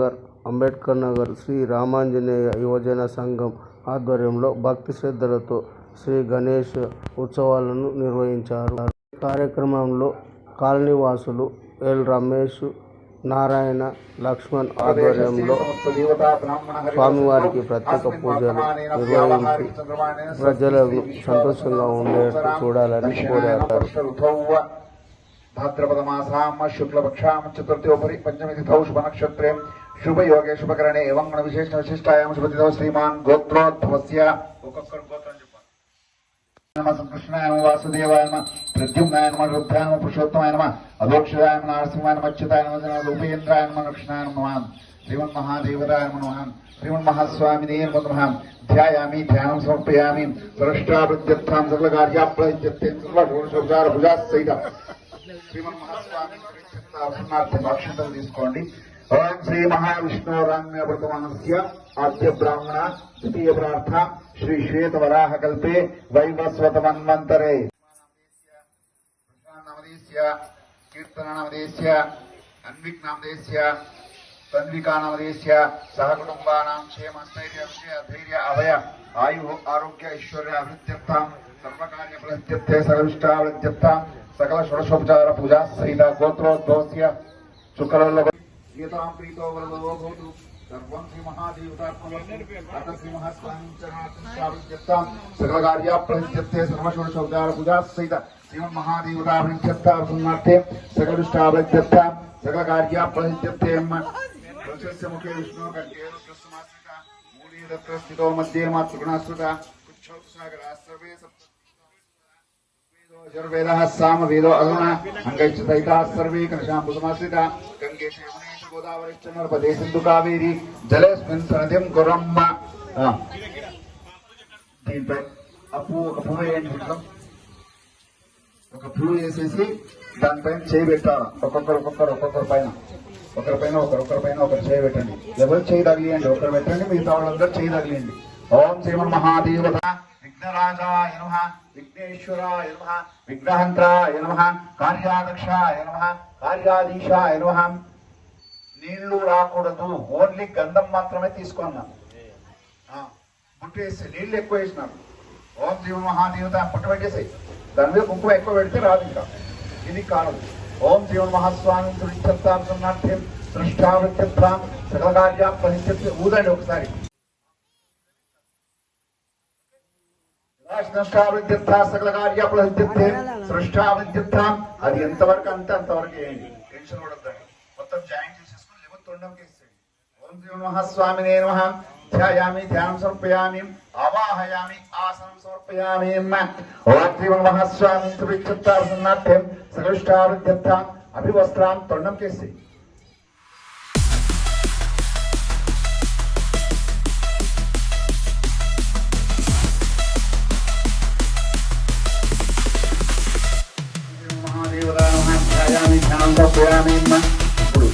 నగర్, అంబేద్కర్ నగర్ శ్రీ రామాంజనేయ యువజన సంఘం ఆధ్వర్యంలో భక్తి శ్రద్ధలతో శ్రీ గణేష్ ఉత్సవాలను నిర్వహించారు. కార్యక్రమంలో కాలనీవాసులు ఎల్ రమేష్, నారాయణ, లక్ష్మణ్ ఆధ్వర్యంలో స్వామివారికి ప్రత్యేక పూజలు నిర్వహించి ప్రజలను సంతోషంగా ఉండేట్టు చూడాలని కోరారు. भाद्रपदमासाम शुक्लपक्षाम चतुर्थ्योपरि पंचमी तिथौ शुभ नक्षत्रे शुभ योगे शुभकरणे एवं गण विशेष विशिष्टायाम शुभ तिथौ श्रीमान गोत्रोद्भवस्य नमः संकृष्णाय नमः वासुदेवाय नमः प्रद्युम्नाय नमः रुद्राय नमः पुरुषोत्तमाय नमः अधोक्षराय नमः नारसिंहाय नमः अच्युताय नमः उपेन्द्राय नमः लक्ष्मणाय नमः श्रीमन्महादेवताय नमः श्रीमन्महास्वामिने नमः ध्यायामि ध्यानं समर्पयामि सरष्टावृद्ध्यर्थां सकलकार्याप्लयित्यर्थे सर्वदोषोपचार भुजासहित अक्षतल తీసుకోండి. ओम श्री महाविष्णुराम्य वर्तमानस्य आद्य ब्राह्मण द्वितीय प्रार्थ श्री श्वेत वराह कल्पे वैवस्वत मन्वन्तरे नामदेस्य कीर्तन नामदेस्य अन्विक नामदेस्य तन्विका नामदेस्य सहकुटुम्बानां क्षेम स्थैर्य विजय धैर्य अभय आयु आरोग्य ऐश्वर्य अभिवृद्ध्यर्थां सर्वकार्य फलसिद्ध्यर्थे सर्वविष्टावृद्ध्यर्थां सकल षोडशोपचार पूजा सहित गोत्रोद्भवस्य शुक्ललोकं प्रीतो वरदो भवतु सर्वं श्री महादेवतात्मकं श्री महास्वामीचरणार्थं सकल कार्याप्रसिद्ध्यर्थे सर्व षोडशोपचार पूजा सहित श्रीमन् महादेवताभिवृद्ध्यर्थार्थं सकल इष्टावृद्ध्यर्थां सकल कार्याप्रसिद्ध्यर्थे प्रशस्य मुखे विष्णु कंठे रुद्रसमाश्रिता मूले दत्त स्थितो मध्ये मातृगुणाश्रिता कुच्छोत्सागरा सर्वे वेदः साम वेदो अगुण अंगैश्च सहिता सर्वे कलशाम्बुसमाश्रिता गंगे यमुने गोदावरी च नर्मदे सिंधु कावेरी जलेस्मिन् सन्निधिं कुर्मः దీనిపై అప్పు వేసేసి దానిపైన చేయి పెట్టాలి. ఒక్కొక్కరు పైన ఒకరు చేయి పెట్టండి. ఎవరు చేయి తగిలియండి, ఒకరు పెట్టండి, మిగతా వాళ్ళందరూ చేయి తగిలియండి. ఓం శ్రీమన్ మహాదేవత विघ्नराजाय नमः विघ्नेश्वराय नमः विघ्नहंत्राय नमः कार्याध्यक्षाय नमः कार्याधीशाय नमः నీళ్లు రాకూడదు, ఓన్లీ గంధం మాత్రమే తీసుకున్నాం. పుట్టేసి నీళ్ళు ఎక్కువ వేసినారు. ఓం శ్రీ మహాదేవత పుట్ట పెట్టేసి దాని మీద కుంకుమ ఎక్కువ పెడితే రాదు, ఇంకా ఇది కాదు. ఓం శ్రీ మహాస్వామి సురిచ్చత్తార్థం సృష్టావృత్యత్రాం సకల కార్యా ప్రసిద్ధి ఊదండి ఒకసారి. సకల కార్యాప్లసిద్ధి సృష్టావృత్యత్రాం అది ఎంతవరకు అంతవరకు వేయండి. టెన్షన్ పడద్దండి. మొత్తం జాయిన్ చేసేసుకుని లేకపోతే తొండంకి వేసేయండి. ఓం శ్రీ మహాస్వామినే నమః ధ్యాయామి ధ్యానం సమర్పయామి ఆవాహయామి ఆసనం సమర్పయామి. ఓం శ్రీ మహాస్వామి సురిచ్చత్తార్థం సకలిష్టావృత్యత్రాం అభివస్త్రాం తొండంకి వేసేయండి. ఇప్పుడు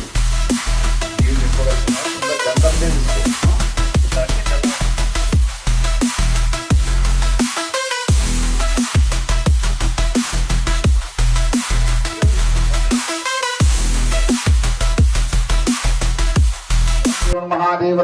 గంధం మహాదేవ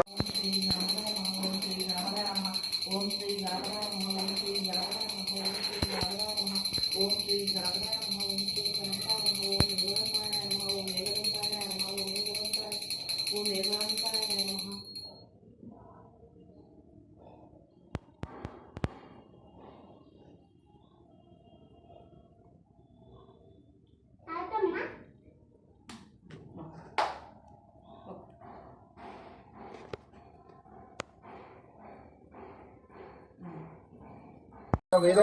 वेदो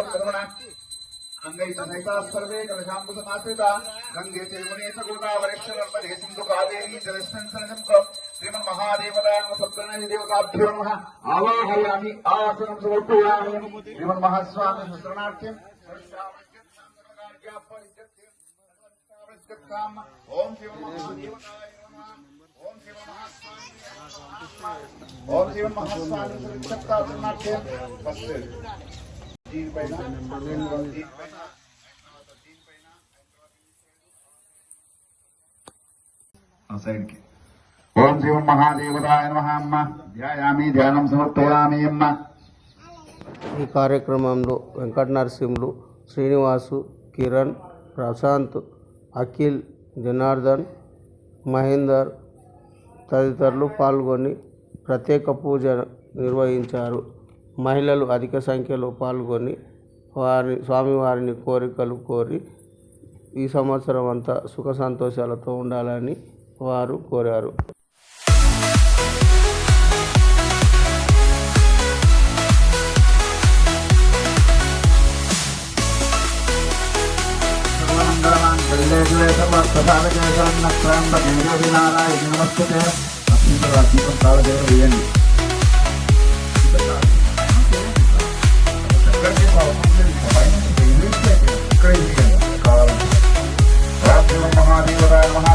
गंगे सहिता सर्वे कलशाम्बुसमाश्रिता गंगे यमुने च गोदावरी च नर्मदे सिंधु कावेरी जलेस्मिन् सन्निधिं श्रीमन् महादेवताय नमः सप्तगणाय देवताभ्यो नमः आवाहयामि आसनं समर्पयामि. श्रीमन् महास्वामी शस्त्रनाट्यं ओम शिव महास्वामी ఓం శ్రీ మహాదేవతాయ నమః అమ్మ. ధ్యాయామి, ధ్యానం సమర్పయామి అమ్మ. ఈ కార్యక్రమంలో వెంకట నరసింహులు, శ్రీనివాసు, కిరణ్, ప్రశాంత్, అఖిల్, జనార్దన్, మహేందర్ తదితరులు పాల్గొని ప్రత్యేక పూజ నిర్వహించారు. మహిళలు అధిక సంఖ్యలో పాల్గొని స్వామివారిని కోరికలు కోరి ఈ సంవత్సరం అంతా సుఖ సంతోషాలతో ఉండాలని వారు కోరారు. మహాదేవరాయ మహా